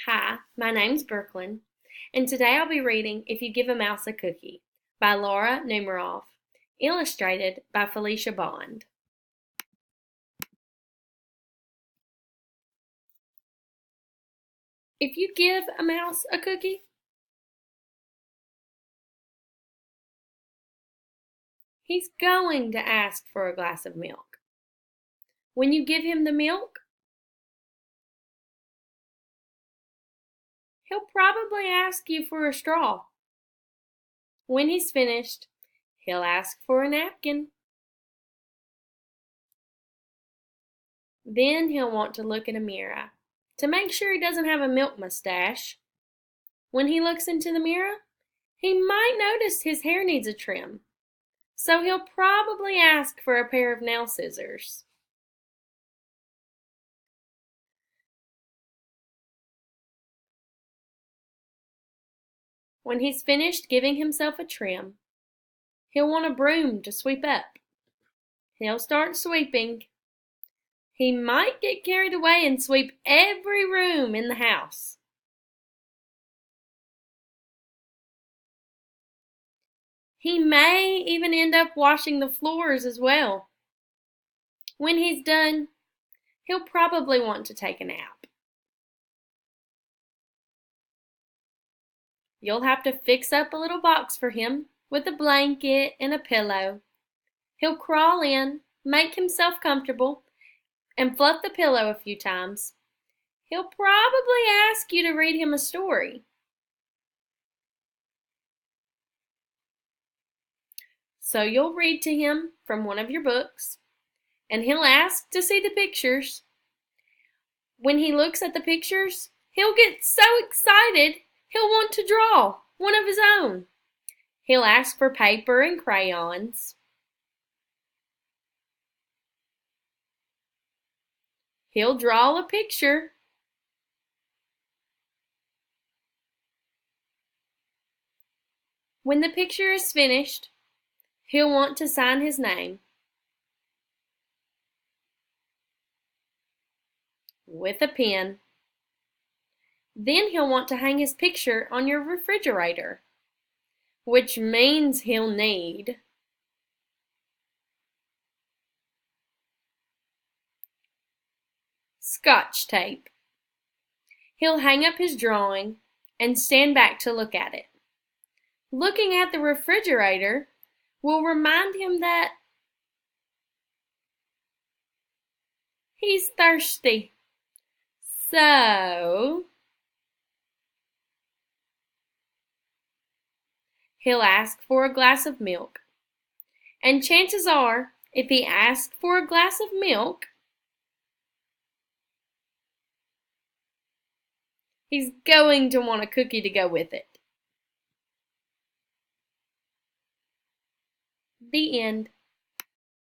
Hi, my name's Brooklyn, and today I'll be reading If You Give a Mouse a Cookie by Laura Numeroff, illustrated by Felicia Bond. If you give a mouse a cookie, he's going to ask for a glass of milk. When you give him the milk, he'll probably ask you for a straw. When he's finished, he'll ask for a napkin. Then he'll want to look in a mirror to make sure he doesn't have a milk mustache. When he looks into the mirror, he might notice his hair needs a trim, so he'll probably ask for a pair of nail scissors. When he's finished giving himself a trim, he'll want a broom to sweep up. He'll start sweeping. He might get carried away and sweep every room in the house. He may even end up washing the floors as well. When he's done, he'll probably want to take a nap. You'll have to fix up a little box for him with a blanket and a pillow. He'll crawl in, make himself comfortable, and fluff the pillow a few times. He'll probably ask you to read him a story. So you'll read to him from one of your books, and he'll ask to see the pictures. When he looks at the pictures, he'll get so excited he'll want to draw one of his own. He'll ask for paper and crayons. He'll draw a picture. When the picture is finished, he'll want to sign his name with a pen. Then he'll want to hang his picture on your refrigerator, which means he'll need Scotch tape. He'll hang up his drawing and stand back to look at it. Looking at the refrigerator will remind him that he's thirsty. So he'll ask for a glass of milk. And chances are, if he asks for a glass of milk, he's going to want a cookie to go with it. The end.